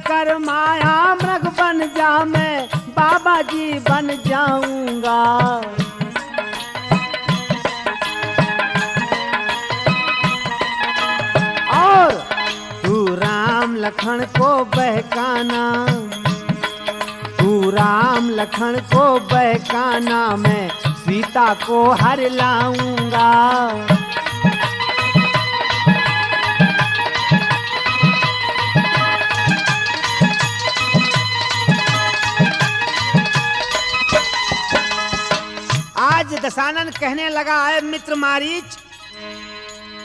कर माया मृग बन जा, मैं बाबा जी बन जाऊंगा। और तू राम लखन को बहकाना, तू राम लखन को बहकाना, मैं सीता को हर लाऊंगा। आज दशानन कहने लगा है, मित्र मारीच,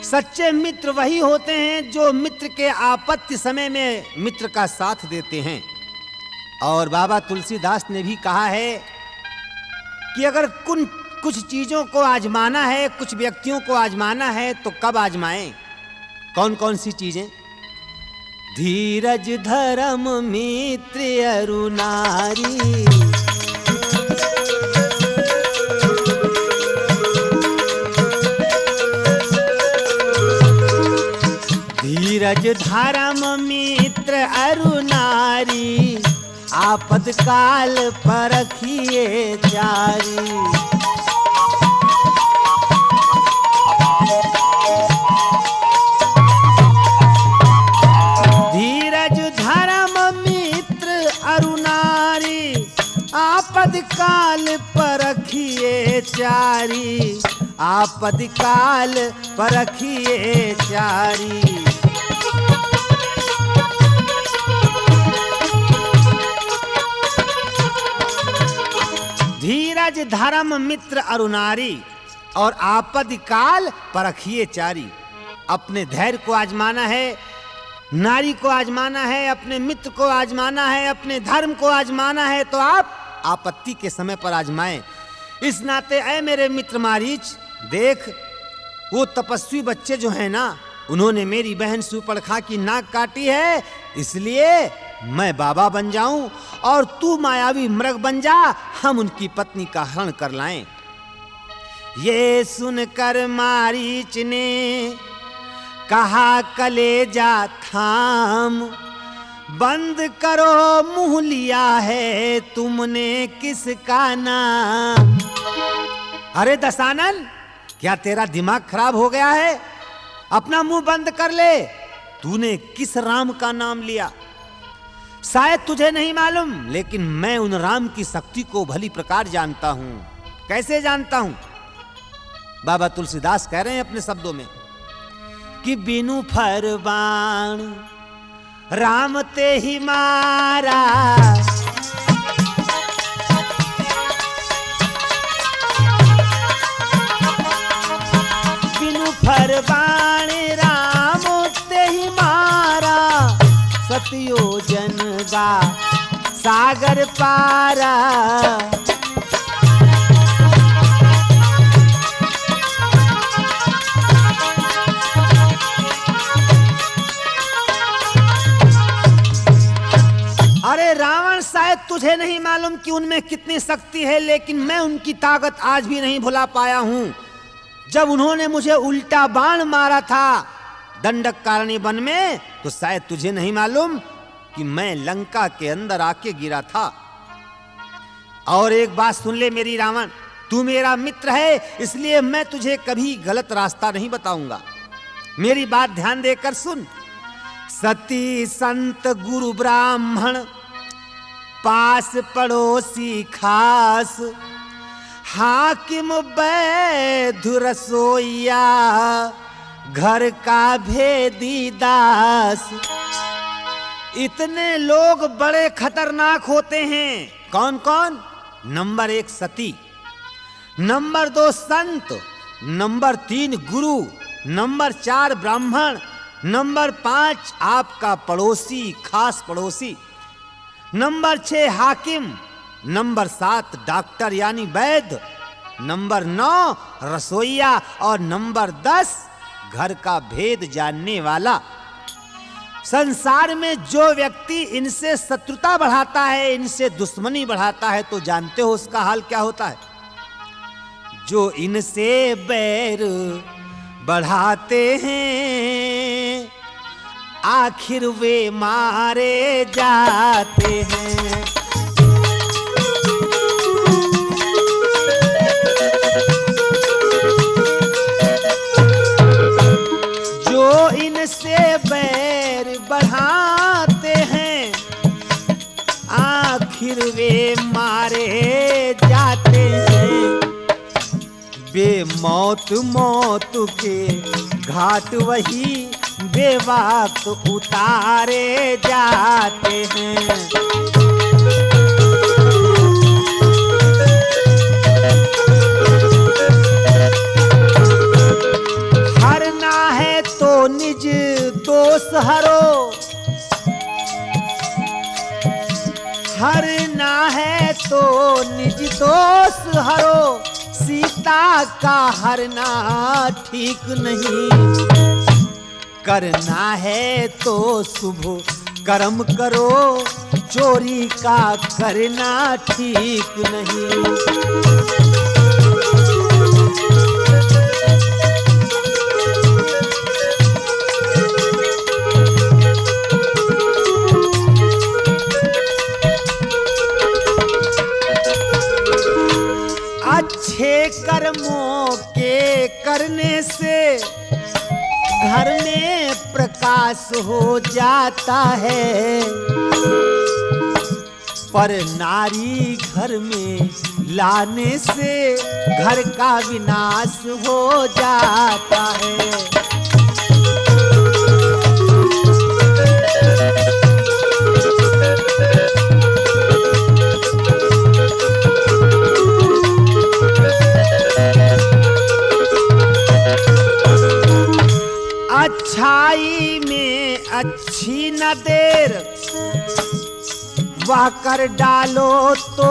सच्चे मित्र वही होते हैं जो मित्र के आपत्ति समय में मित्र का साथ देते हैं। और बाबा तुलसीदास ने भी कहा है कि अगर कुछ चीजों को आजमाना है, कुछ व्यक्तियों को आजमाना है, तो कब आजमाएं? कौन कौन सी चीजें? धीरज धर्म मित्र अरु नारी, धीरज धर्म मित्र अरु नारी, आपद काल परखिए चारी। धीरज धर्म मित्र अरु नारी, आपद काल परखिए चारी, आपद काल परखिए चारी। धीरज धर्म मित्र अरु नारी और आपद काल परखिए चारी। अपने धैर्य को आजमाना है, नारी को आजमाना है, अपने मित्र को आजमाना है, अपने धर्म को आजमाना है, तो आप आपत्ति के समय पर आजमाएं। इस नाते ऐ मेरे मित्र मारीच, देख वो तपस्वी बच्चे जो हैं ना, उन्होंने मेरी बहन सुपर्णखा की नाक काटी है, इसलिए मैं बाबा बन जाऊं और तू मायावी मृग बन जा, हम उनकी पत्नी का हरण कर लाएं। ये सुनकर मारीच ने कहा कलेजा थाम, बंद करो मुंह लिया है तुमने किसका नाम। अरे दशानन, क्या तेरा दिमाग खराब हो गया है? अपना मुंह बंद कर ले। तूने किस राम का नाम लिया? शायद तुझे नहीं मालूम, लेकिन मैं उन राम की शक्ति को भली प्रकार जानता हूं। कैसे जानता हूं? बाबा तुलसीदास कह रहे हैं अपने शब्दों में कि बिनु फरमान राम ते ही मारा, बिनु फरमान राम ते ही मारा, सतयोजन गा सागर पारा। अरे रावण, शायद तुझे नहीं मालूम कि उनमें कितनी शक्ति है, लेकिन मैं उनकी ताकत आज भी नहीं भुला पाया हूं। जब उन्होंने मुझे उल्टा बाण मारा था दंडकारण्य वन में, तो शायद तुझे नहीं मालूम कि मैं लंका के अंदर आके गिरा था। और एक बात सुन ले मेरी रावण, तू मेरा मित्र है, इसलिए मैं तुझे कभी गलत रास्ता नहीं बताऊंगा। मेरी बात ध्यान देकर सुन। सती संत गुरु ब्राह्मण पास पड़ोसी खास, हाकिम वैद्य रसोइया घर का भेदी दास। इतने लोग बड़े खतरनाक होते हैं। कौन कौन? नंबर 1 सती, नंबर 2 संत, नंबर 3 गुरु, नंबर 4 ब्राह्मण, नंबर 5 आपका पड़ोसी, खास पड़ोसी, नंबर 6 हाकिम, नंबर 7 डॉक्टर यानी वैद्य, नंबर 9 रसोइया और नंबर 10 घर का भेद जानने वाला। संसार में जो व्यक्ति इनसे शत्रुता बढ़ाता है, इनसे दुश्मनी बढ़ाता है, तो जानते हो उसका हाल क्या होता है? जो इनसे बैर बढ़ाते हैं आखिर वे मारे जाते हैं। जो इनसे बैर बढ़ाते हैं आखिर वे मारे जाते हैं। बेमौत मौत के घाट वही बेवक्त उतारे जाते हैं। हरना है तो निज दोष हरो, हरना है तो निज दोष हरो, सीता का हरना ठीक नहीं। करना है तो शुभ कर्म करो, चोरी का करना ठीक नहीं। अच्छे कर्मों के करने से घर में प्रकाश हो जाता है, पर नारी घर में लाने से घर का विनाश हो जाता है। अच्छाई में अच्छी न देर, वह कर डालो तो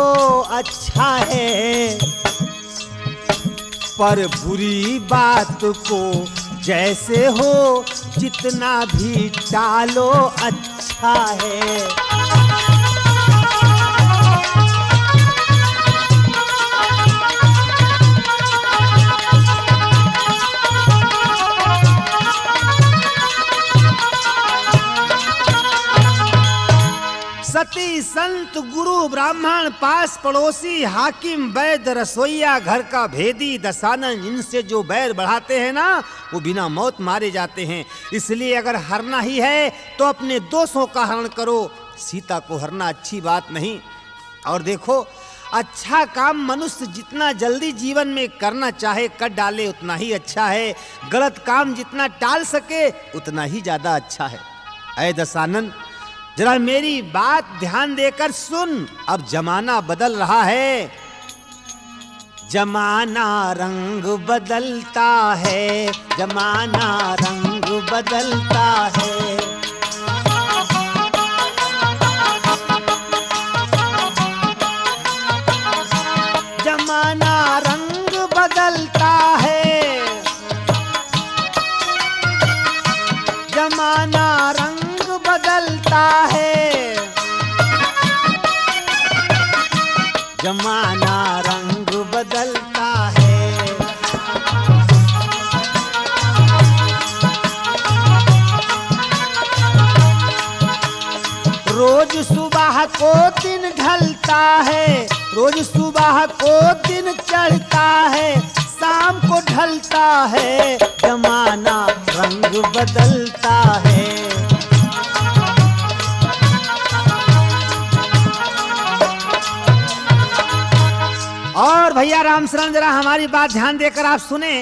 अच्छा है, पर बुरी बात को जैसे हो जितना भी टालो अच्छा है। सती संत गुरु ब्राह्मण पास पड़ोसी हाकिम वैद्य रसोईया घर का भेदी दसानन, इनसे जो बैर बढ़ाते हैं ना वो बिना मौत मारे जाते हैं। इसलिए अगर हरना ही है तो अपने दोषों का हरण करो, सीता को हरना अच्छी बात नहीं। और देखो अच्छा काम मनुष्य जितना जल्दी जीवन में करना चाहे कर डाले उतना ही अच्छा है, गलत काम जितना टाल सके उतना ही ज्यादा अच्छा है। ऐ दसानन जरा मेरी बात ध्यान देकर सुन, अब जमाना बदल रहा है, जमाना रंग बदलता है, जमाना रंग बदलता है। जमाना रंग बदलता है, जमाना रंग बदलता है, जमाना रंग बदलता है। रोज सुबह को दिन ढलता है, रोज सुबह को दिन चढ़ता है, शाम को ढलता है, जमाना रंग बदलता है। और भैया राम शरण जरा हमारी बात ध्यान देकर आप सुने।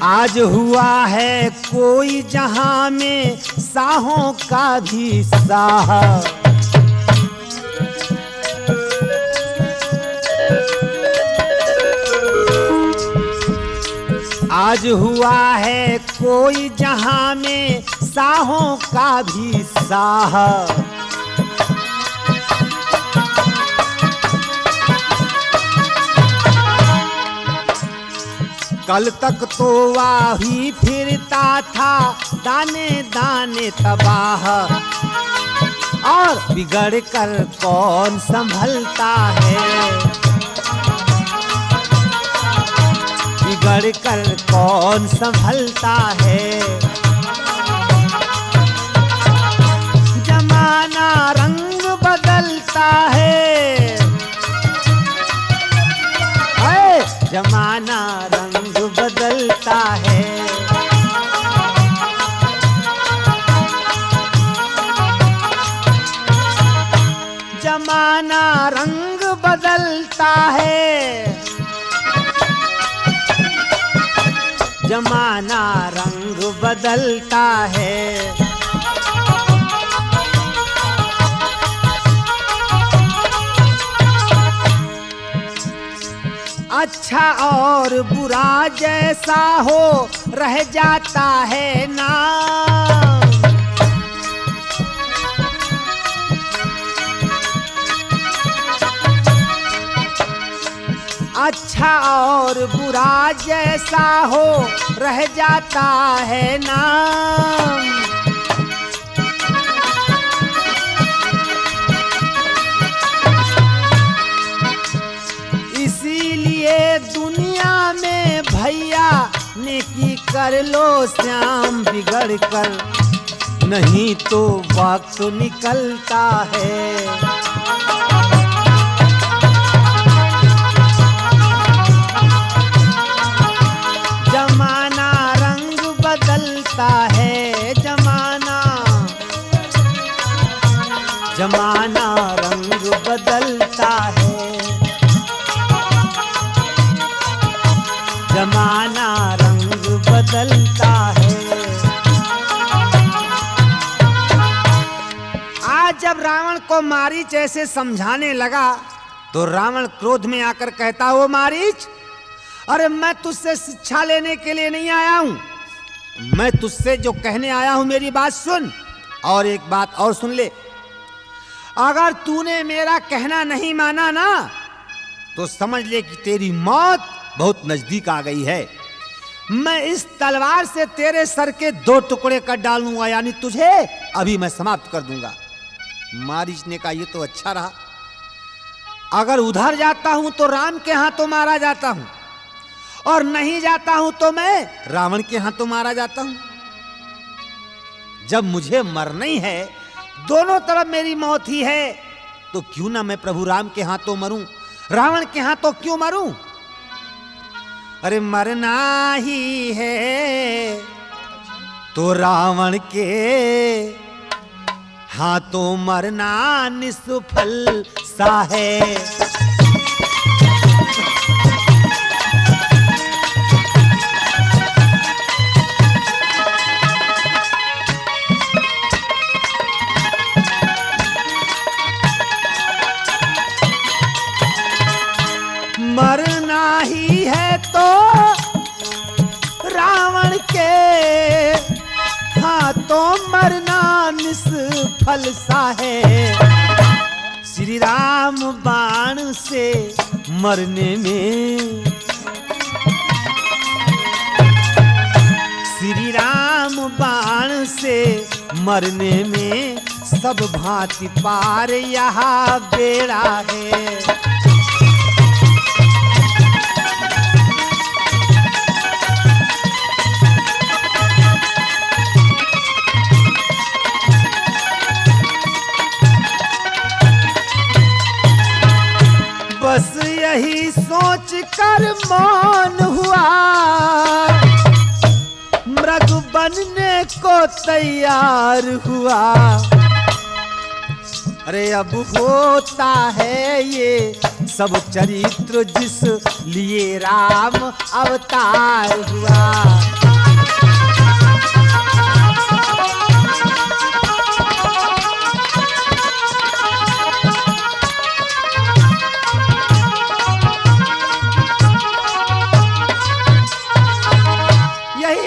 आज हुआ है कोई जहां में साहों का भी साह, आज हुआ है कोई जहां में साहों का भी साह। कल तक तो वाही फिरता था दाने दाने तबाह, और बिगड़ कर कौन संभलता है, बिगड़ कर कौन संभलता है। जमाना रंग बदलता है, जमाना रंग बदलता है। अच्छा और बुरा जैसा हो रह जाता है नाम, अच्छा और बुरा जैसा हो रह जाता है नाम। इसीलिए दुनिया में भैया नेकी कर लो श्याम बिगड़ कर, नहीं तो वक्त निकलता है। जमाना रंग बदलता है, जमाना जमाना रंग बदलता है, जमाना रंग बदलता है। आज जब रावण को मारीच ऐसे समझाने लगा तो रावण क्रोध में आकर कहता, हो मारीच, अरे मैं तुझसे शिक्षा लेने के लिए नहीं आया हूं, मैं तुझसे जो कहने आया हूं मेरी बात सुन। और एक बात और सुन ले, अगर तूने मेरा कहना नहीं माना ना तो समझ ले कि तेरी मौत बहुत नजदीक आ गई है। मैं इस तलवार से तेरे सर के 2 टुकड़े कर डालूंगा, यानी तुझे अभी मैं समाप्त कर दूंगा। मारीच ने कहा, ये तो अच्छा रहा, अगर उधर जाता हूं तो राम के हाथों मारा जाता हूं, और नहीं जाता हूं तो मैं रावण के हाथों मारा जाता हूं। जब मुझे मरना ही है, दोनों तरफ मेरी मौत ही है, तो क्यों ना मैं प्रभु राम के हाथों मरूं, रावण के हाथों क्यों मरूं? अरे मरना ही है तो रावण के हाथों मरना निष्फल सा है। मरना ही है तो रावण के हाथों मरना निष्फल सा है। श्री राम बाण से मरने में, श्री राम बाण से मरने में सब भांति पार यहाँ बेड़ा है। बस यही सोच कर मौन हुआ, मृग बनने को तैयार हुआ। अरे अब होता है ये सब चरित्र जिस लिए राम अवतार हुआ।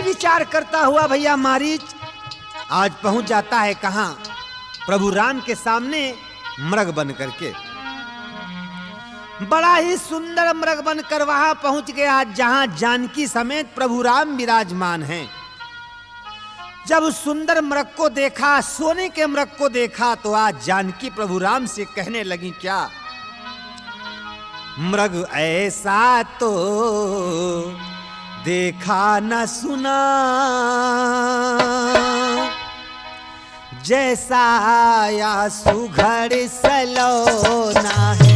विचार करता हुआ भैया मारीच आज पहुंच जाता है कहां? प्रभु राम के सामने मृग बन करके। बड़ा ही सुंदर मृग बनकर वहां पहुंच गया जहां जानकी समेत प्रभु राम विराजमान हैं। जब उस सुंदर मृग को देखा, सोने के मृग को देखा, तो आज जानकी प्रभु राम से कहने लगी, क्या मृग ऐसा तो देखा न सुना, जैसा या सुघड़ सलोना है।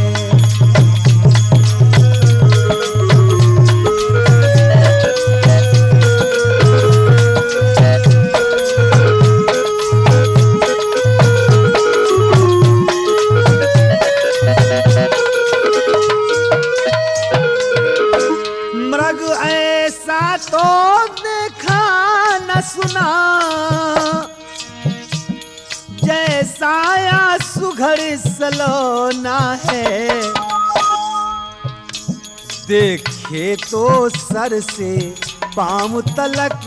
सुघड़ सलोना है, देखे तो सर से पांव तलक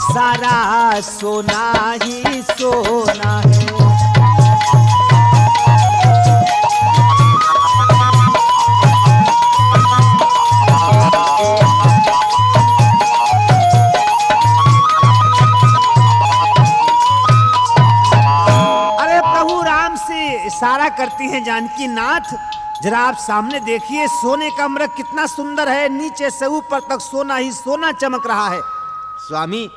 सारा सोना ही सोना है। अरे प्रभु राम से इशारा करती हैं जानकी नाथ, जरा आप सामने देखिए सोने का मृग कितना सुंदर है, नीचे से ऊपर तक सोना ही सोना चमक रहा है। स्वामी,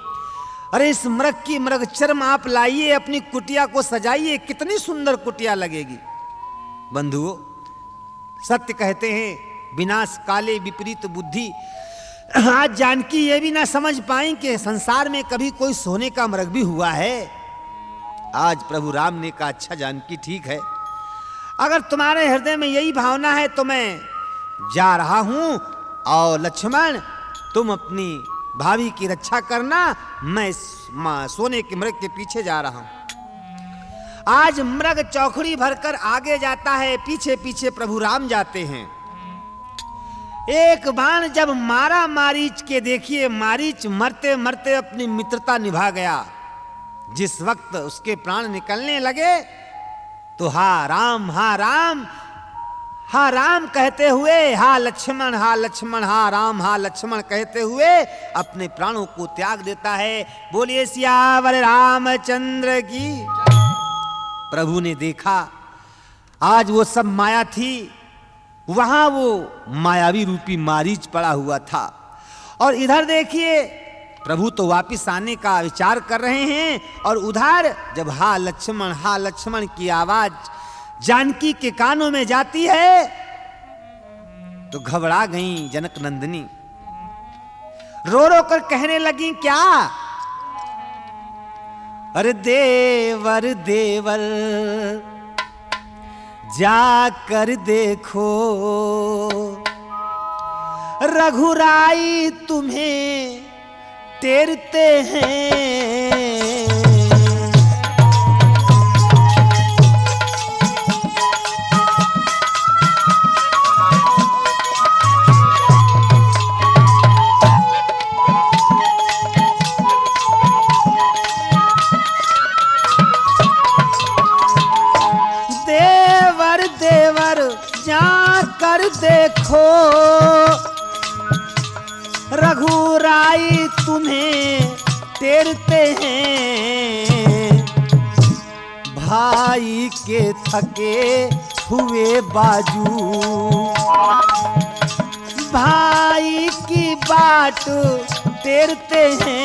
अरे इस मृग की मृग चर्म आप लाइए, अपनी कुटिया को सजाइए, कितनी सुंदर कुटिया लगेगी। बंधुओं, सत्य कहते हैं विनाश काले विपरीत बुद्धि। आज जानकी ये भी ना समझ पाई कि संसार में कभी कोई सोने का मृग भी हुआ है। आज प्रभु राम ने कहा, अच्छा जानकी ठीक है, अगर तुम्हारे हृदय में यही भावना है तो मैं जा रहा हूं, और लक्ष्मण तुम अपनी भाभी की रक्षा करना, मैं सोने के मृग के पीछे जा रहा हूं। आज मृग चौखड़ी भरकर आगे जाता है, पीछे पीछे प्रभु राम जाते हैं। एक बाण जब मारा मारीच के, देखिए मारीच मरते मरते अपनी मित्रता निभा गया। जिस वक्त उसके प्राण निकलने लगे तो हा राम हा राम हा राम कहते हुए, हा लक्ष्मण हा राम हा लक्ष्मण कहते हुए अपने प्राणों को त्याग देता है। बोलिए सियावर रामचंद्र की। प्रभु ने देखा आज वो सब माया थी, वहां वो मायावी रूपी मारीच पड़ा हुआ था, और इधर देखिए प्रभु तो वापिस आने का विचार कर रहे हैं, और उधर जब हा लक्ष्मण की आवाज जानकी के कानों में जाती है तो घबरा गई जनक नंदिनी, रो रो कर कहने लगी क्या? अरे देवर देवर जाकर देखो, रघुराई तुम्हें टेरते हैं। देवर देवर जाकर देखो, रघुराई तुम्हें टेरते हैं। भाई के थके हुए बाजू, भाई की बाट टेरते हैं।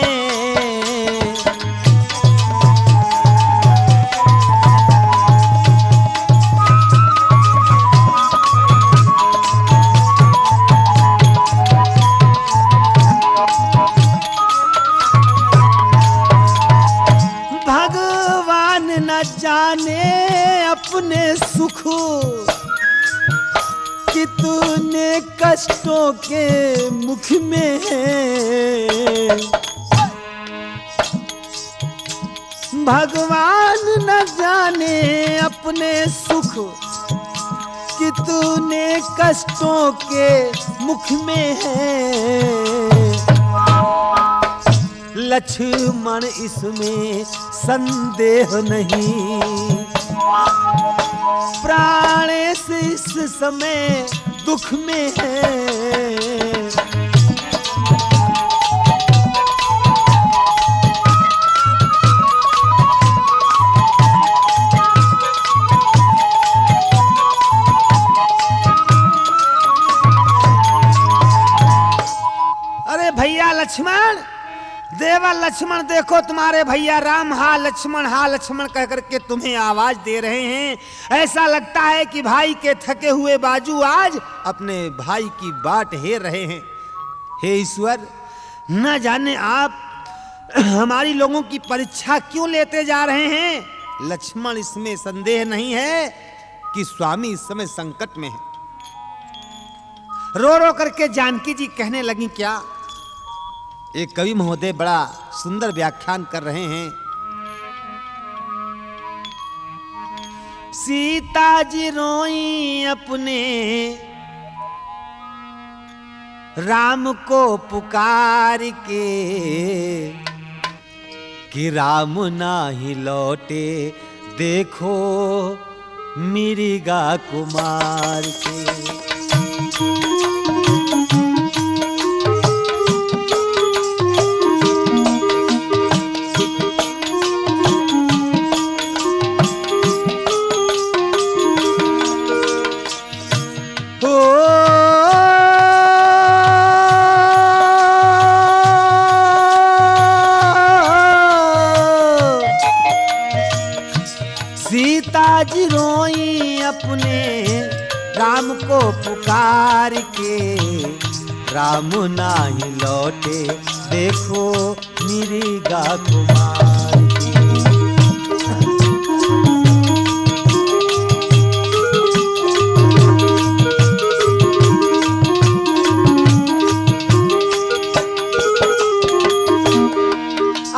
जाने अपने सुख कितने कष्टों के मुख में है। भगवान न जाने अपने सुख कितने कष्टों के मुख में है। लक्ष्मण इसमें संदेह नहीं, प्राणेश इस समय दुख में है। अरे भैया लक्ष्मण, देवा लक्ष्मण देखो तुम्हारे भैया राम हा लक्ष्मण कह करके तुम्हें आवाज दे रहे हैं। ऐसा लगता है कि भाई के थके हुए बाजू आज अपने भाई की बाट हेर रहे हैं। हे ईश्वर, न जाने आप हमारी लोगों की परीक्षा क्यों लेते जा रहे हैं। लक्ष्मण इसमें संदेह नहीं है कि स्वामी इस समय संकट में है। रो रो करके जानकी जी कहने लगी क्या? एक कवि महोदय बड़ा सुंदर व्याख्यान कर रहे हैं। सीता जी रोई अपने राम को पुकार के कि राम नाही लौटे देखो मिरिगा कुमार के। सीता जी रोई अपने राम को पुकार के राम नाही लौटे देखो मिरिगा कुमार के।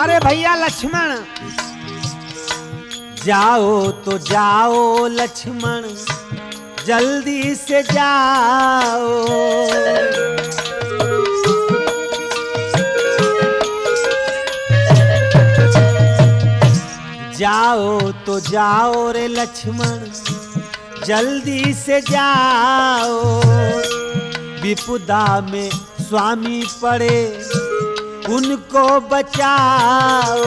अरे भैया लक्ष्मण जाओ तो जाओ लक्ष्मण जल्दी से जाओ। जाओ तो जाओ रे लक्ष्मण जल्दी से जाओ। विपदा में स्वामी पड़े उनको बचाओ।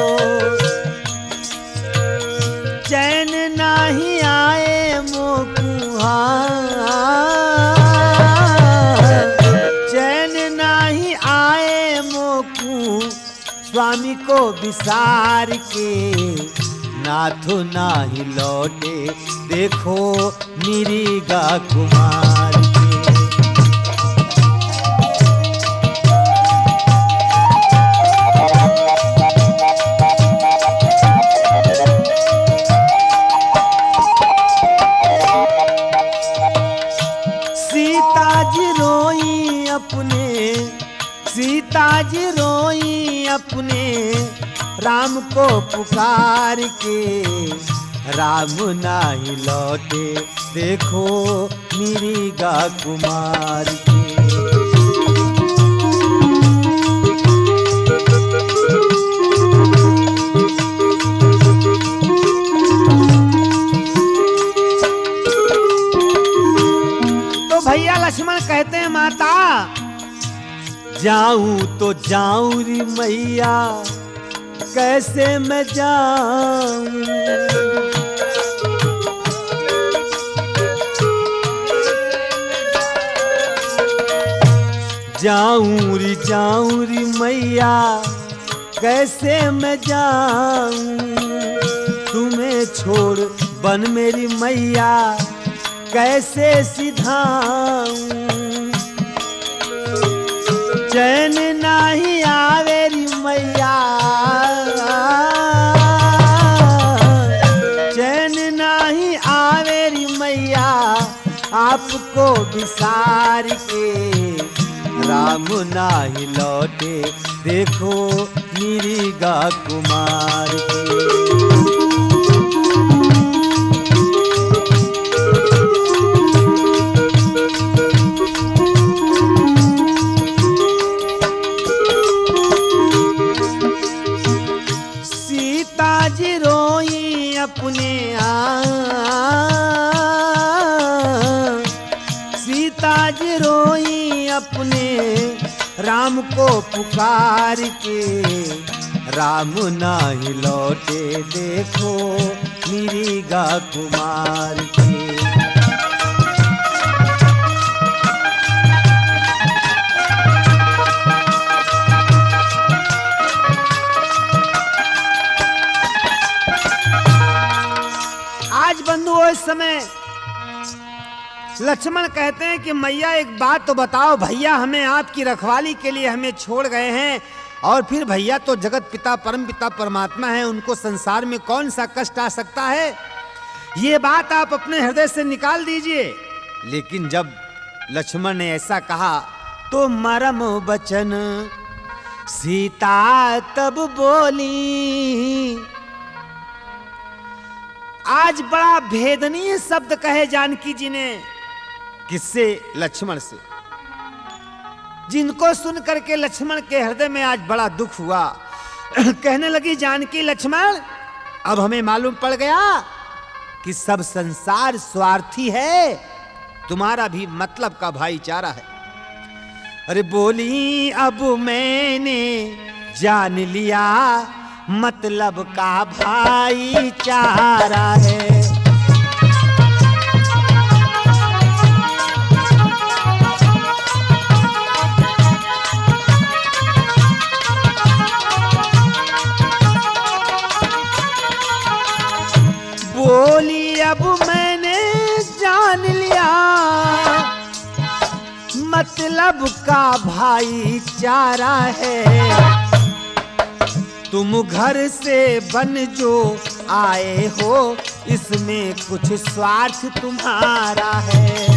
चैन नहीं आए मोकुहा, चैन नहीं आए मोकू स्वामी को विसार के नाथो नाही लौटे देखो मिरिगा कुमार के। सीता जी रोई अपने राम को पुकार के राम नाही लौटे देखो मिरिगा कुमार के। तो भैया लक्ष्मण कहते हैं माता जाऊं तो जाऊं री मैया कैसे मैं जाऊं। जाऊं री मैया कैसे मैं जाऊं। तुम्हें छोड़ बन मेरी मैया कैसे सिधाऊं। चैन नहीं आवे री मैया, चैन नहीं आवे री मैया आपको विसार के राम नाही लौटे देखो मिरिगा कुमार के। अपने सीता जी रोई अपने राम को पुकार के राम नाही लौटे देखो मिरिगा कुमार के। बंधुओं इस समय लक्ष्मण कहते हैं कि मैया एक बात तो बताओ, भैया हमें आपकी रखवाली के लिए हमें छोड़ गए हैं और फिर भैया तो जगत पिता परम पिता परमात्मा है, उनको संसार में कौन सा कष्ट आ सकता है, ये बात आप अपने हृदय से निकाल दीजिए। लेकिन जब लक्ष्मण ने ऐसा कहा तो मरम बचन सीता तब बोली, आज बड़ा भेदनीय शब्द कहे जानकी जी ने। किससे? लक्ष्मण से, जिनको सुन करके लक्ष्मण के हृदय में आज बड़ा दुख हुआ। कहने लगी जानकी, लक्ष्मण अब हमें मालूम पड़ गया कि सब संसार स्वार्थी है, तुम्हारा भी मतलब का भाईचारा है। अरे बोली, अब मैंने जान लिया मतलब का भाईचारा है। बोली, अब मैंने जान लिया मतलब का भाईचारा है। तुम घर से बन जो आए हो, इसमें कुछ स्वार्थ तुम्हारा है।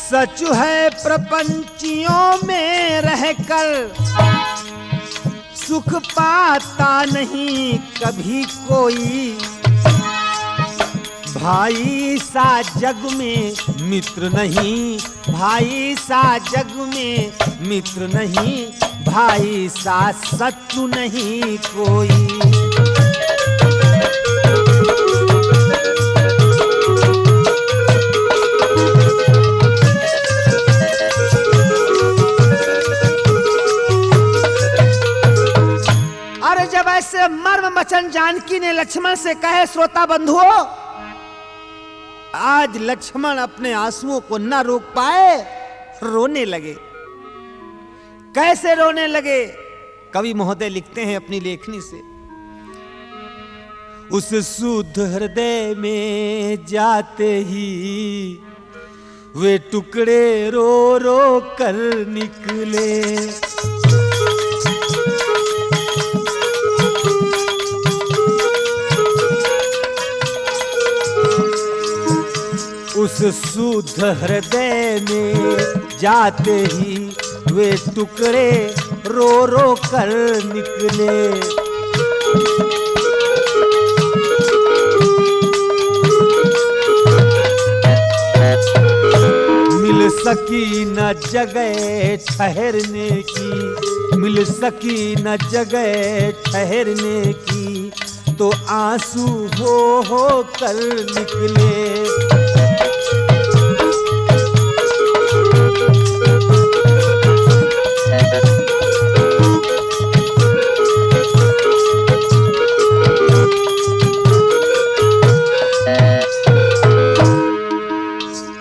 सच है प्रपंचियों में रहकर सुख पाता नहीं कभी कोई। भाई सा जग में मित्र नहीं, भाई सा जग में मित्र नहीं, भाई सा शत्रु नहीं कोई। जब ऐसे मर्म वचन जानकी ने लक्ष्मण से कहे, श्रोता बंधुओं, आज लक्ष्मण अपने आंसुओं को न रोक पाए, रोने लगे। कैसे रोने लगे? कवि महोदय लिखते हैं अपनी लेखनी से, उस शुद्ध हृदय में जाते ही वे टुकड़े रो रो कर निकले। उस शुद्ध हृदय में जाते ही वे टुकड़े रो रो कर निकले। मिल सकी न जगह ठहरने की, मिल सकी न जगह ठहरने की, तो आंसू हो कर निकले।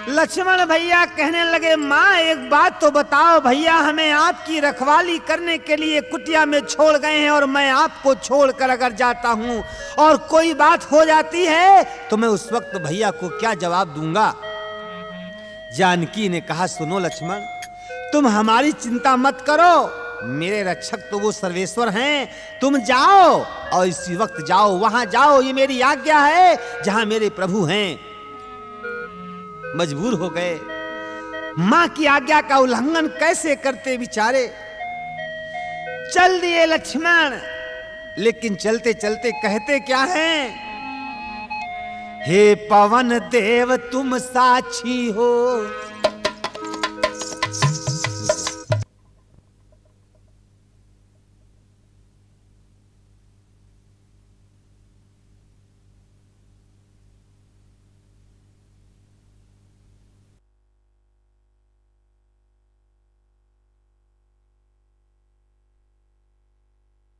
लक्ष्मण भैया कहने लगे, माँ एक बात तो बताओ भैया, हमें आपकी रखवाली करने के लिए कुटिया में छोड़ गए हैं और मैं आपको छोड़कर अगर जाता हूँ और कोई बात हो जाती है तो मैं उस वक्त भैया को क्या जवाब दूंगा? जानकी ने कहा, सुनो लक्ष्मण, तुम हमारी चिंता मत करो, मेरे रक्षक तो वो सर्वेश्वर हैं। तुम जाओ और इसी वक्त जाओ, वहां जाओ, ये मेरी आज्ञा है, जहां मेरे प्रभु हैं। मजबूर हो गए, मां की आज्ञा का उल्लंघन कैसे करते बिचारे। चल दिए लक्ष्मण, लेकिन चलते चलते कहते क्या हैं? हे पवन देव तुम साक्षी हो,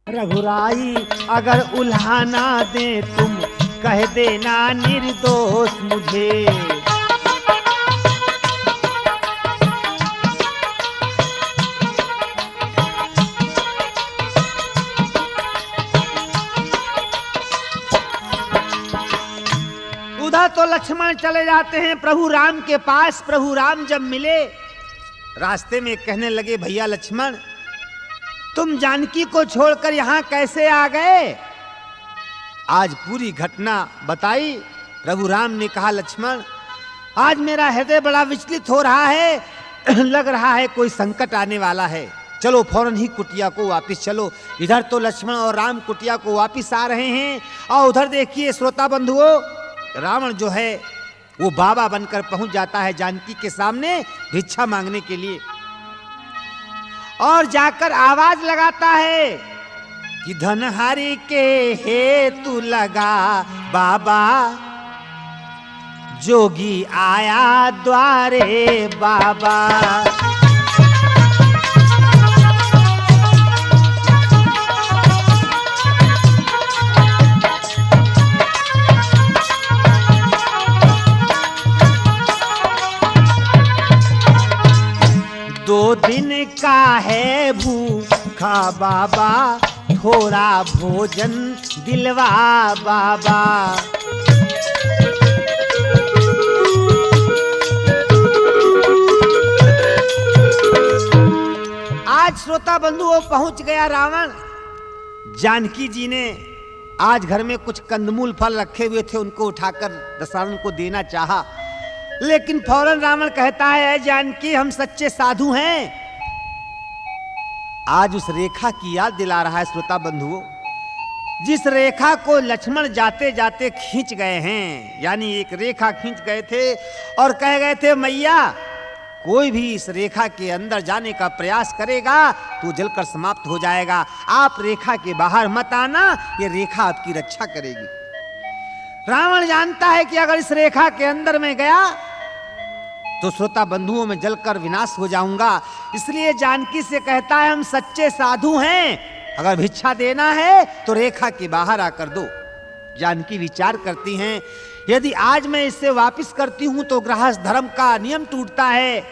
रघुराई अगर उल्हाना दे तुम कह देना निर्दोष मुझे। उधर तो लक्ष्मण चले जाते हैं प्रभु राम के पास। प्रभु राम जब मिले रास्ते में कहने लगे, भैया लक्ष्मण तुम जानकी को छोड़कर यहां कैसे आ गए? आज पूरी घटना बताई। प्रभु राम ने कहा, लक्ष्मण आज मेरा हृदय बड़ा विचलित हो रहा है। लग रहा है कोई संकट आने वाला है। चलो फौरन ही कुटिया को वापस चलो। इधर तो लक्ष्मण और राम कुटिया को वापस आ रहे हैं और उधर देखिए श्रोता बंधुओं, रावण जो है वो बाबा बनकर पहुंच जाता है जानकी के सामने भिक्षा मांगने के लिए और जाकर आवाज लगाता है कि धनहारी के हेतु लगा बाबा, जोगी आया द्वारे बाबा। दो दिन का है भूखा बाबा, थोड़ा भोजन दिलवा बाबा। आज श्रोता बंधुओं पहुंच गया रावण। जानकी जी ने आज घर में कुछ कंदमूल फल रखे हुए थे, उनको उठाकर दशरथ को देना चाहा, लेकिन फौरन रावण कहता है जानकी हम सच्चे साधु हैं। आज उस रेखा की याद दिला रहा है श्रोता बंधुओं, जिस रेखा को लक्ष्मण जाते जाते खींच गए हैं, यानी एक रेखा खींच गए थे और कह गए थे मैया कोई भी इस रेखा के अंदर जाने का प्रयास करेगा तो जलकर समाप्त हो जाएगा, आप रेखा के बाहर मत आना, ये रेखा आपकी रक्षा करेगी। रावण जानता है कि अगर इस रेखा के अंदर में गया तो श्रोता बंधुओं में जलकर विनाश हो जाऊंगा, इसलिए जानकी से कहता है हम सच्चे साधु हैं, अगर भिक्षा देना है तो रेखा के बाहर आकर दो। जानकी विचार करती हैं यदि आज मैं इससे वापस करती हूं तो गृहस्थ धर्म का नियम टूटता है,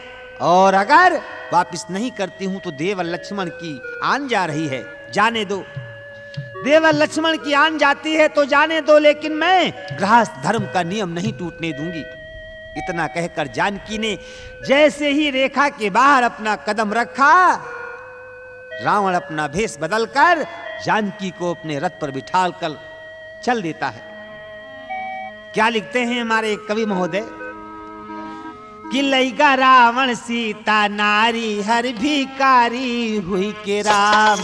और अगर वापस नहीं करती हूं तो देवर लक्ष्मण की आन जा रही है, जाने दो। देवर लक्ष्मण की आन जाती है तो जाने दो, लेकिन मैं गृहस्थ धर्म का नियम नहीं टूटने दूंगी। इतना कहकर जानकी ने जैसे ही रेखा के बाहर अपना कदम रखा, रावण अपना भेष बदलकर जानकी को अपने रथ पर बिठाकर चल देता है। क्या लिखते हैं हमारे कवि महोदय कि लइका रावण सीता नारी, हर भिकारी हुई के राम।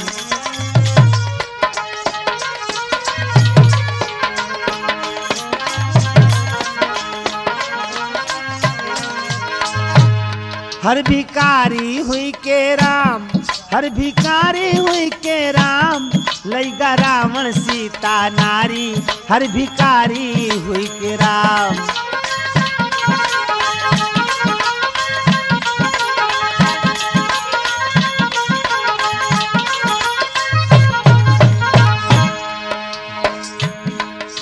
हर भिकारी हुई के राम, हर भिकारी हुई के राम, लइका रावण सीता नारी, हर भिकारी हुई के राम।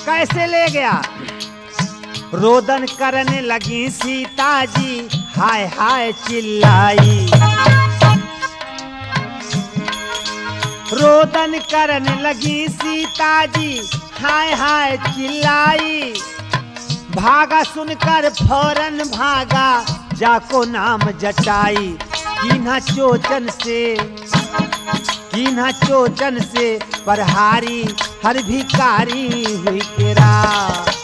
कैसे ले गया? रोदन करने लगी सीता जी, हाय हाय चिल्लाई। रोदन करने लगी सीता जी, हाय हाय चिल्लाई। भागा सुनकर फौरन भागा, जाको नाम जटाई। कीन्हा चोचन से परहारी, हर भिकारी हुई के राम।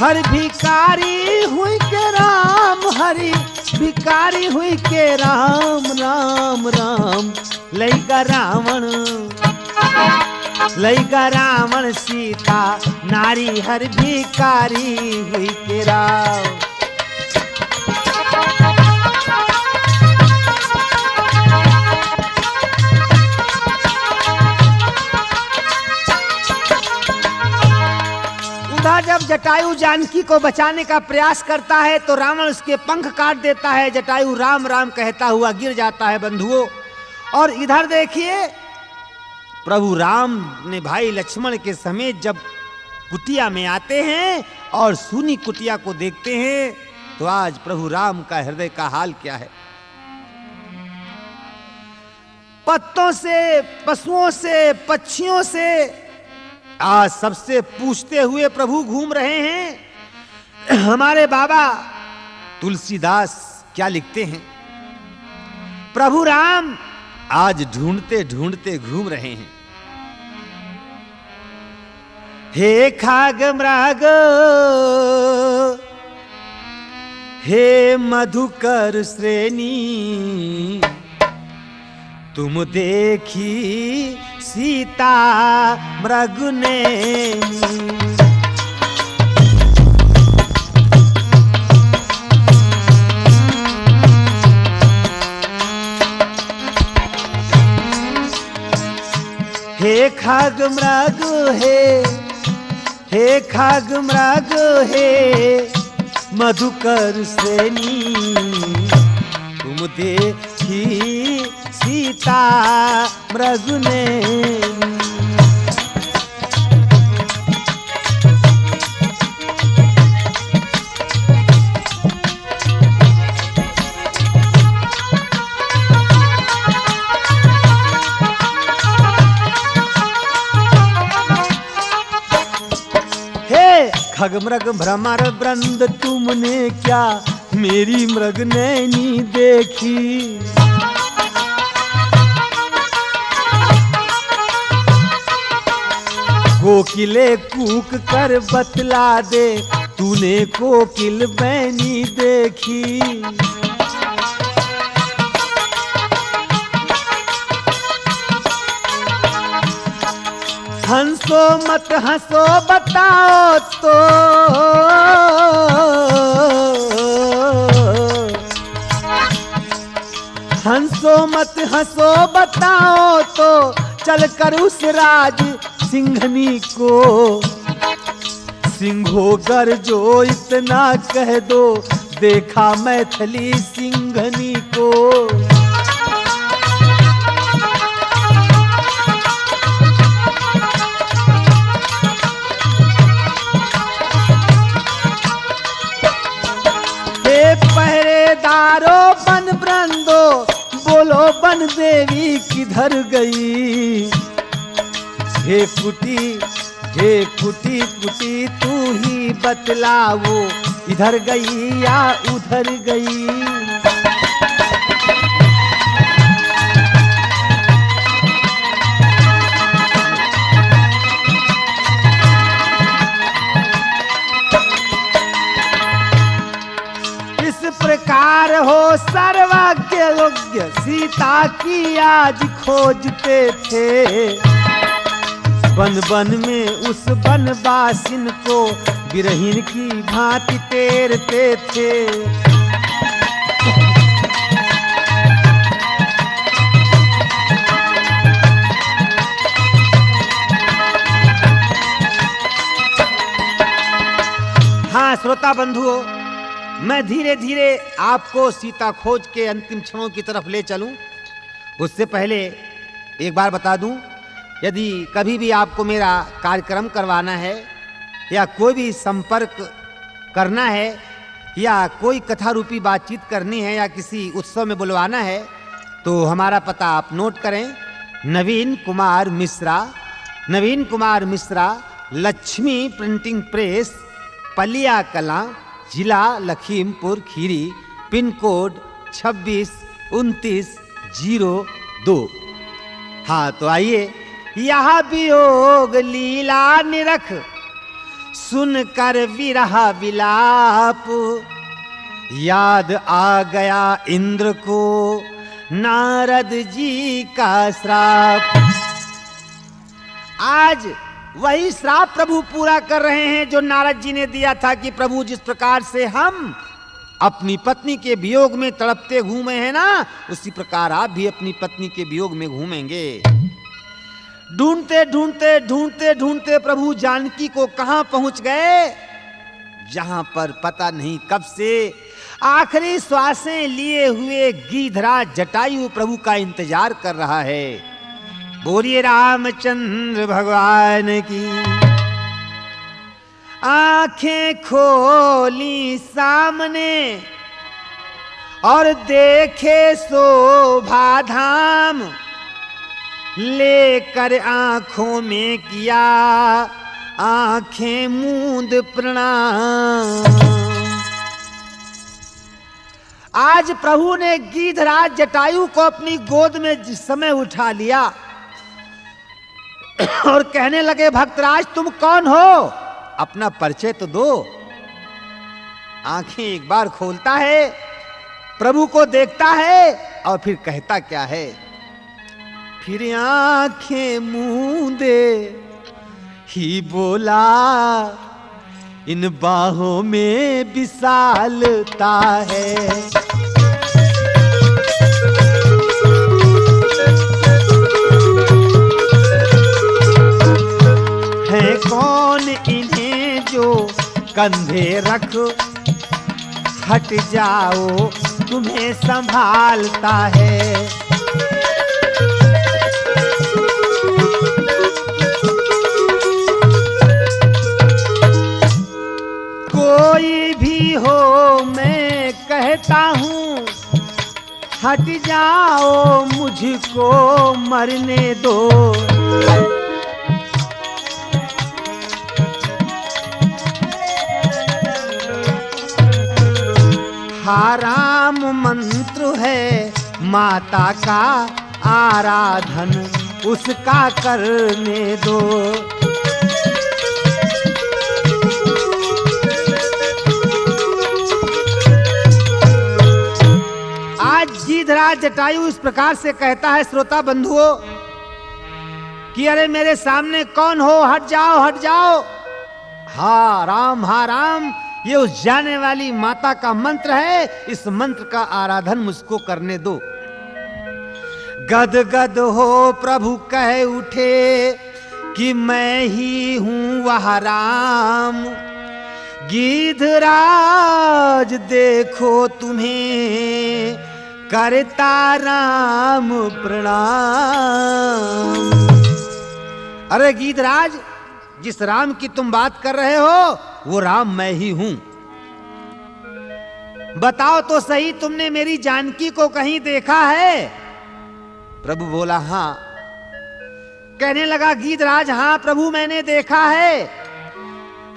हर भिकारी हुई के राम, हरि भिकारी हुई के राम, राम राम। लइका रावण सीता नारी, हर भिकारी हुई के राम। जब जटायु जानकी को बचाने का प्रयास करता है तो रावण उसके पंख काट देता है। जटायु राम राम कहता हुआ गिर जाता है बंधुओं। और इधर देखिए प्रभु राम ने भाई लक्ष्मण के समेत जब कुटिया में आते हैं और सूनी कुटिया को देखते हैं तो आज प्रभु राम का हृदय का हाल क्या है। पत्तों से, पशुओं से, पक्षियों से आज सबसे पूछते हुए प्रभु घूम रहे हैं। हमारे बाबा तुलसीदास क्या लिखते हैं प्रभु राम आज ढूंढते ढूंढते घूम रहे हैं। हे खाग मृग, हे मधुकर श्रेणी, तुम देखी सीता मृग ने। हे खाग मृग हे खाग मृग हे मधुकर श्रेणी, तुम देखी सीता मृग ने। खग मृग भ्रमर वृंद तुमने क्या मेरी मृग नैनी देखी। कोकिले कूक कर बतला दे, तूने कोकिल बैनी देखी। हंसो मत हंसो बताओ तो, हंसो मत हंसो बताओ तो, चलकर उस राज सिंघनी को। सिंघो गर्जो इतना कह दो, देखा मैथिली सिंघनी को। पहरेदारो बन वृंदो, बोलो बन देवी किधर गई। हे कुटी कुटी तू ही बतला, वो इधर गई या उधर गई। प्रकार हो सर्वज्ञ योग्य, सीता की आज खोजते थे। बन बन में उस बनवासिन को, बिरहीन की भांति तेरते थे। हाँ श्रोता बंधुओं, मैं धीरे धीरे आपको सीता खोज के अंतिम क्षणों की तरफ ले चलूं। उससे पहले एक बार बता दूं, यदि कभी भी आपको मेरा कार्यक्रम करवाना है या कोई भी संपर्क करना है या कोई कथा रूपी बातचीत करनी है या किसी उत्सव में बुलवाना है, तो हमारा पता आप नोट करें। नवीन कुमार मिश्रा, लक्ष्मी प्रिंटिंग प्रेस, पलिया कलां, जिला लखीमपुर खीरी, पिन कोड 262902। हाँ तो आइए, यहाँ वियोग लीला निरख, सुनकर विरह विलाप। याद आ गया इंद्र को नारद जी का श्राप। आज वही श्राप प्रभु पूरा कर रहे हैं जो नारद जी ने दिया था कि प्रभु जिस प्रकार से हम अपनी पत्नी के वियोग में तड़पते घूमे हैं ना, उसी प्रकार आप भी अपनी पत्नी के वियोग में घूमेंगे। ढूंढते ढूंढते ढूंढते ढूंढते प्रभु जानकी को कहां पहुंच गए, जहां पर पता नहीं कब से आखिरी श्वासें लिए हुए गिरिधराज जटायु प्रभु का इंतजार कर रहा है। बोलिए रामचंद्र भगवान की। आंखें खोली सामने और देखे शोभा धाम, लेकर आंखों में किया आंखें मूंद प्रणाम। आज प्रभु ने गीधराज जटायु को अपनी गोद में जिस समय उठा लिया और कहने लगे, भक्तराज तुम कौन हो, अपना परिचय तो दो। आंखें एक बार खोलता है, प्रभु को देखता है और फिर कहता क्या है, फिर आंखें मूंदे ही बोला, इन बाहों में विशालता है कौन इन्हें जो कंधे रख, हट जाओ तुम्हें संभालता है। कोई भी हो मैं कहता हूँ, हट जाओ मुझको मरने दो। हाराम मंत्र है माता का आराधन, उसका करने दो। आज गीधराज जटायु इस प्रकार से कहता है श्रोता बंधुओं कि अरे मेरे सामने कौन हो, हट जाओ हट जाओ। हा राम, ये उस जाने वाली माता का मंत्र है, इस मंत्र का आराधन मुझको करने दो। गद गद हो प्रभु कह उठे कि मैं ही हूं वह राम। गीधराज देखो तुम्हें करता राम प्रणाम। अरे गीधराज, जिस राम की तुम बात कर रहे हो वो राम मैं ही हूं। बताओ तो सही, तुमने मेरी जानकी को कहीं देखा है? प्रभु बोला हां। कहने लगा गीधराज, हां प्रभु मैंने देखा है।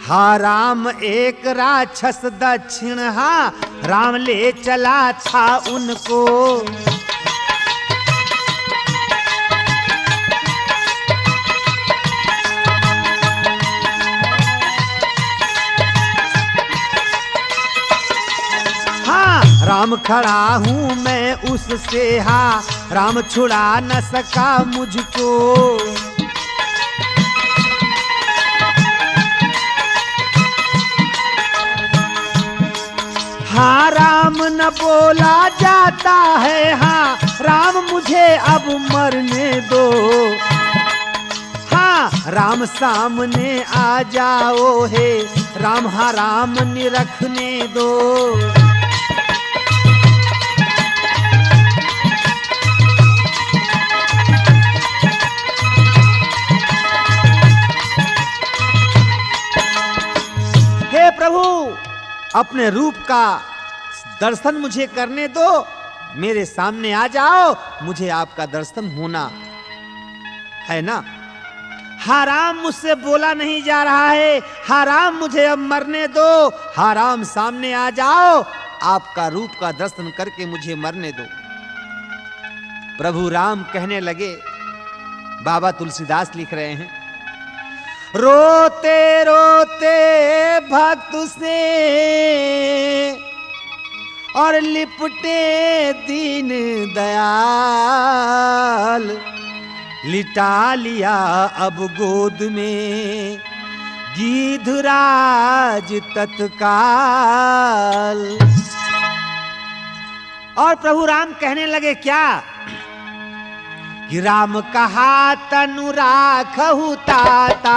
हा राम एक राक्षस दक्षिण, हा राम ले चला था उनको। राम खड़ा हूं मैं उससे, हा राम छुड़ा न सका मुझको। हाँ राम न बोला जाता है, हाँ राम मुझे अब मरने दो। हाँ राम सामने आ जाओ हे राम, हाँ राम निरखने दो। प्रभु अपने रूप का दर्शन मुझे करने दो, मेरे सामने आ जाओ, मुझे आपका दर्शन होना है ना। हाराम मुझसे बोला नहीं जा रहा है, हाराम मुझे अब मरने दो। हाराम सामने आ जाओ, आपका रूप का दर्शन करके मुझे मरने दो। प्रभु राम कहने लगे, बाबा तुलसीदास लिख रहे हैं, रोते रोते भक्त से और लिपटे दीन दयाल, लिटा लिया अब गोद में गीधराज तत्काल। और प्रभु राम कहने लगे क्या कि राम कहा तनु राखहु ताता।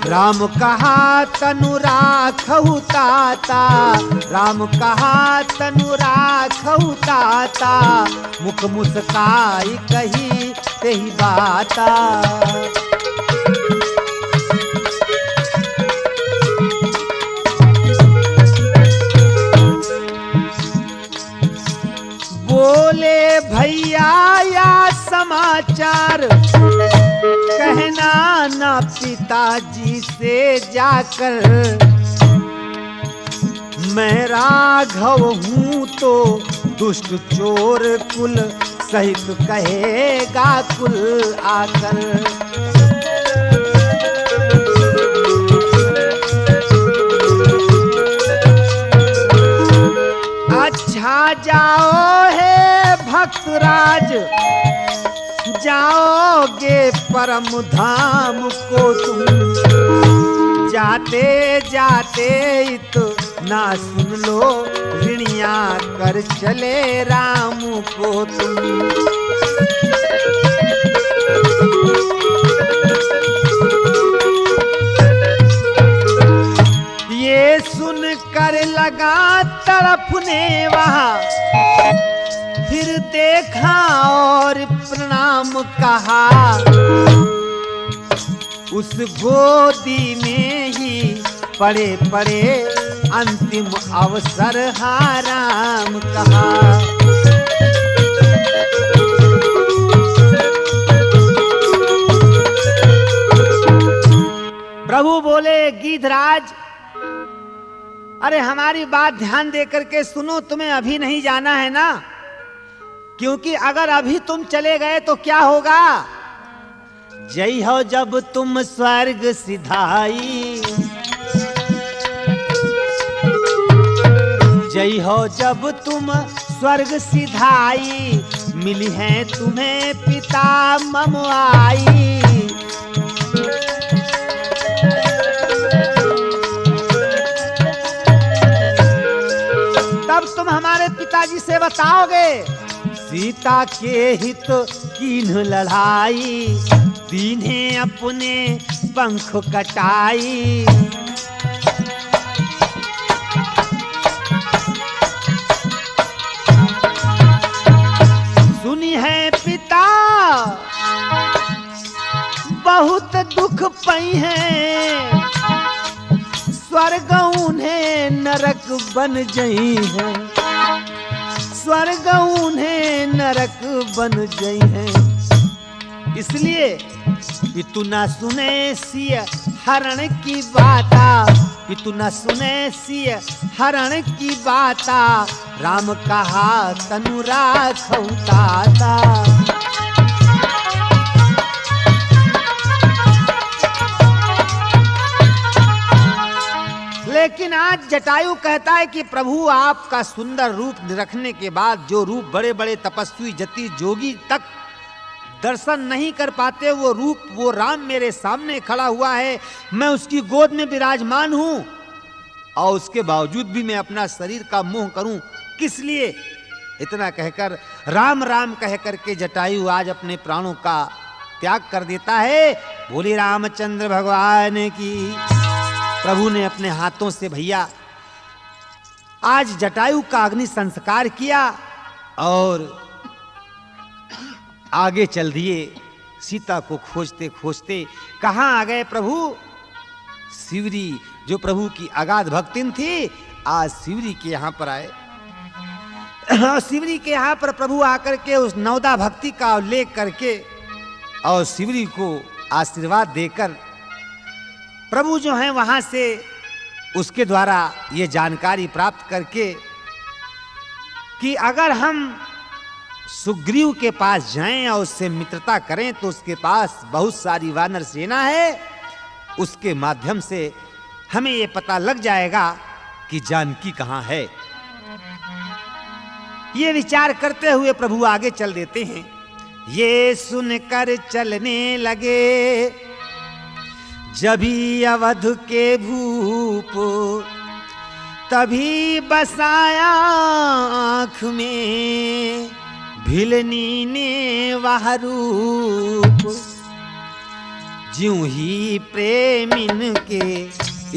राम कहा तनु राखहु ताता, राम कहा तनु राखहु ताता। मुख मुस्काई कही तेही बाता। बोले भैया या समाचार कहना पिताजी से जाकर, मैं राघव हूँ तो दुष्ट चोर कुल सहित कहेगा कुल आकर। अच्छा जाओ हे भक्तराज, जाओगे परम धाम को तुम, जाते जाते इतना सुन लो, ऋणिया कर चले राम को तुम। ये सुन कर लगा तड़पने वहाँ, फिर देखा और प्रणाम कहा, उस गोदी में ही पड़े पड़े अंतिम अवसर हाराम कहा। प्रभु बोले गिद्धराज, अरे हमारी बात ध्यान दे करके सुनो, तुम्हें अभी नहीं जाना है ना, क्योंकि अगर अभी तुम चले गए तो क्या होगा। जय हो जब तुम स्वर्ग सिधाई, जय हो जब तुम स्वर्ग सिधाई, मिली है तुम्हें पिता ममआई। तब तुम हमारे पिताजी से बताओगे, सीता के हित कीन्ह लड़ाई, दीन्हे अपने पंख कटाई। सुनी है पिता बहुत दुख पई है, स्वर्ग उन्हें नरक बन जई है, स्वर्ग उन्हें नरक बन जई है। इसलिए पितु न सुने सिय हरण की बाता, पितु न सुने सिय हरण की बाता, राम कहा तनु राखौ ताता। लेकिन आज जटायु कहता है कि प्रभु आपका सुंदर रूप रखने के बाद जो रूप बड़े बड़े तपस्वी जति जोगी तक दर्शन नहीं कर पाते, वो रूप वो राम मेरे सामने खड़ा हुआ है, मैं उसकी गोद में विराजमान हूं, और उसके बावजूद भी मैं अपना शरीर का मोह करूं किस लिए। इतना कहकर राम राम कह करके जटायु आज अपने प्राणों का त्याग कर देता है। बोले रामचंद्र भगवान की। प्रभु ने अपने हाथों से भैया आज जटायु का अग्नि संस्कार किया और आगे चल दिए। सीता को खोजते खोजते कहाँ आ गए प्रभु? शिवरी जो प्रभु की अगाध भक्तिन थी, आज शिवरी के यहाँ पर आए। शिवरी के यहाँ पर प्रभु आकर के उस नवदा भक्ति का उल्लेख करके और शिवरी को आशीर्वाद देकर प्रभु जो हैं वहां से उसके द्वारा ये जानकारी प्राप्त करके कि अगर हम सुग्रीव के पास जाएं और उससे मित्रता करें तो उसके पास बहुत सारी वानर सेना है, उसके माध्यम से हमें ये पता लग जाएगा कि जानकी कहाँ है। ये विचार करते हुए प्रभु आगे चल देते हैं। ये सुनकर चलने लगे जभी अवध के भूप, तभी बसाया आँख में भिलनी ने वह रूप। ज्यों ही प्रेमिन के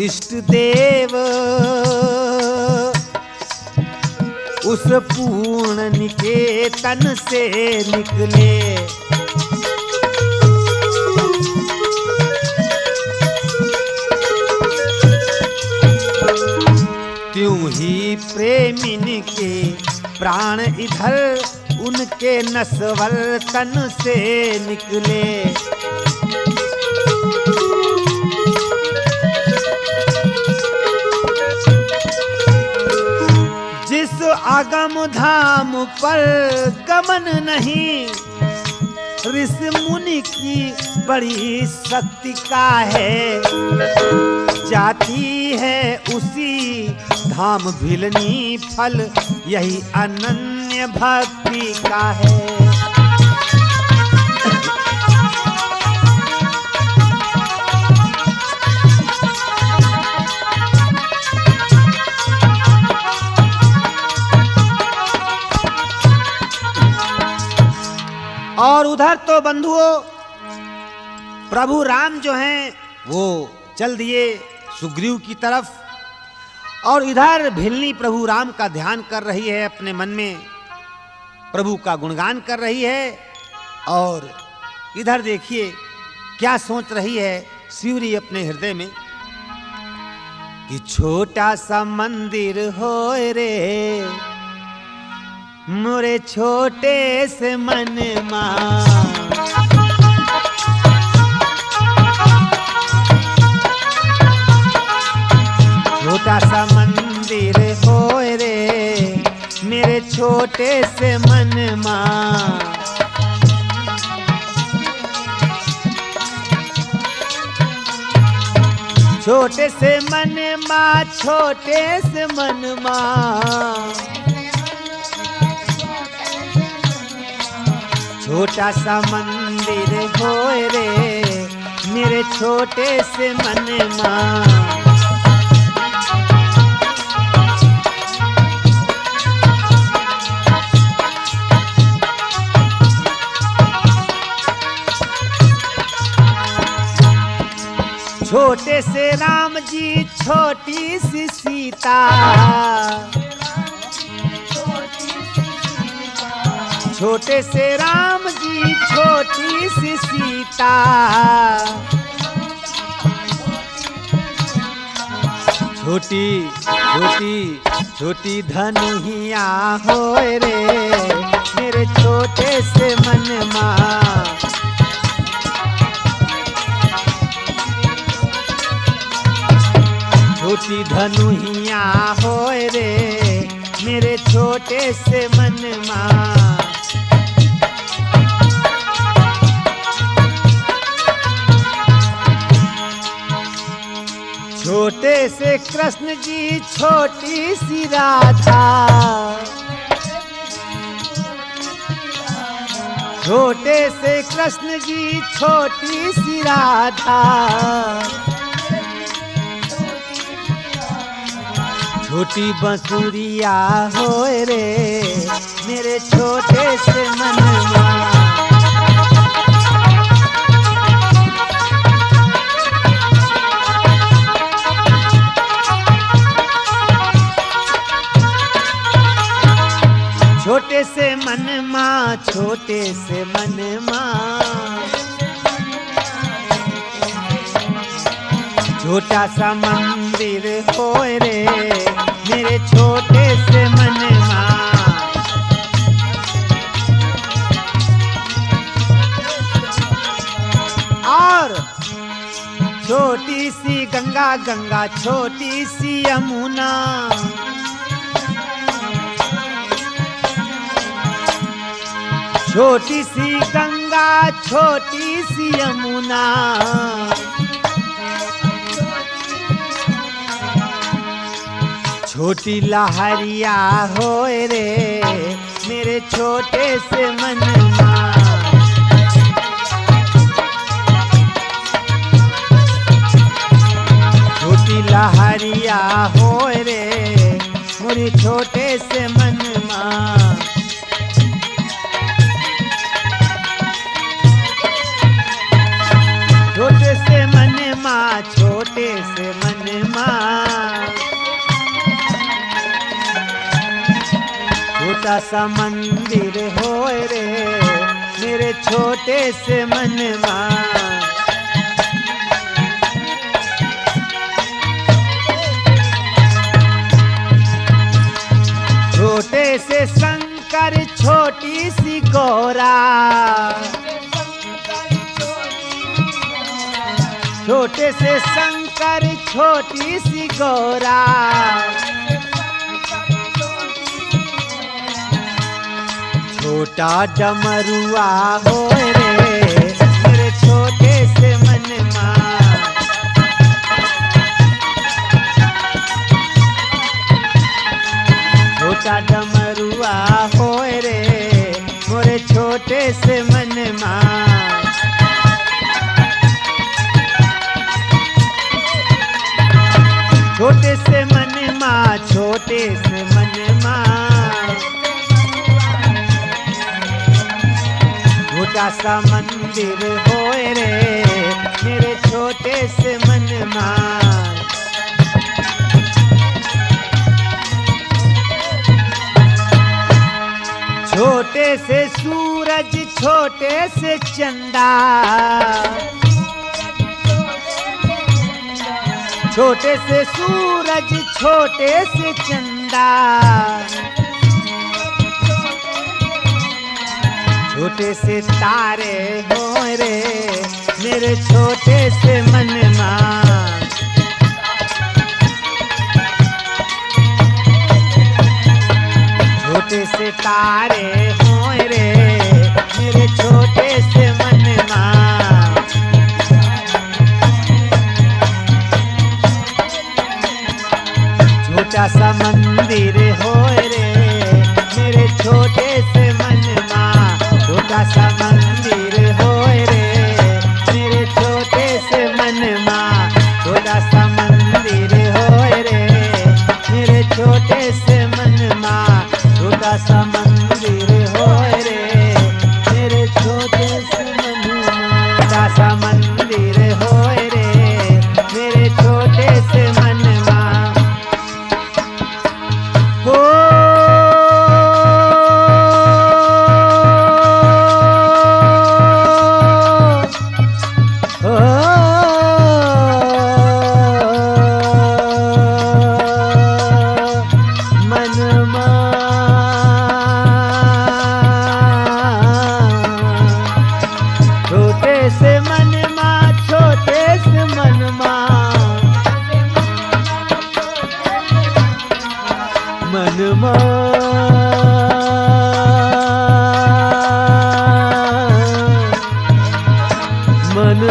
इष्ट देव उस पूर्ण निकेतन से निकले। त्यों ही प्रेमिन के प्राण इधर उनके नसवर तन से निकले। आगम धाम पर गमन नहीं, ऋषि मुनि की बड़ी शक्ति का है। जाती है उसी धाम भिलनी, फल यही अनन्य भक्ति का है। और उधर तो बंधुओं प्रभु राम जो हैं वो चल दिए सुग्रीव की तरफ, और इधर भिलनी प्रभु राम का ध्यान कर रही है, अपने मन में प्रभु का गुणगान कर रही है। और इधर देखिए क्या सोच रही है शिवरी अपने हृदय में कि छोटा सा मंदिर होए रे मोरे छोटे से मन मां, छोटा सा मंदिर होए रे मेरे छोटे से मन मां। छोटे से मन मां, छोटे से मन मां, छोटा सा मंदिर होए रे मेरे छोटे से मन मां। छोटे से राम जी, छोटी सी सीता, छोटे से राम जी, छोटी सी सीता, छोटी छोटी छोटी धनुहिया होए रे मेरे छोटे से मन मां। छोटी धनुहिया होए रे मेरे छोटे से मन मां। छोटे से कृष्ण जी, छोटी सी राधा, छोटे से कृष्ण जी, छोटी सी राधा, छोटी बंसुरिया होए रे मेरे छोटे से मन मां। छोटे से मन मां, छोटे से मन मां, छोटा सा मंदिर होए रे मेरे छोटे से मन मां। और छोटी सी गंगा, गंगा छोटी सी यमुना, छोटी सी गंगा, छोटी सी यमुना, छोटी लहरिया होए रे मेरे छोटे से मन मां। छोटी लहरिया होए रे मेरे छोटे से मन मां। छोटे से मन मां, छोटे से मन मां, छोटा सा मंदिर होए रे मेरे छोटे से मन मां। छोटे से शंकर, छोटी सी गौरा, छोटे से शंकर, छोटी सी गौरा, छोटा डमरुआ होए रे मेरे छोटे से मन मां। छोटा डमरुआ होए रे मोरे छोटे से मन मां। छोटे से मन मां, छोटे से मन मां। छोटा सा मंदिर होए रे मेरे छोटे से मन मां। छोटे से सूरज, छोटे से चंदा। छोटे से सूरज, छोटे से चंदा। छोटे से तारे हो रे मेरे छोटे से मन मां। छोटे से तारे हो रे मेरे छोटे से मन मां। छोटा सा मंदिर हो रे मेरे छोटे से मन मां। छोटा सा मंदिर हो रे मेरे छोटे से मन मां। छोटा सा मंदिर हो रे मेरे छोटे से मन मां। छोटा सा मंदिर हो रे मेरे छोटे से मन मां। छोटा सा मंदिर हो रे मेरे छोटे से मन मां। हो मन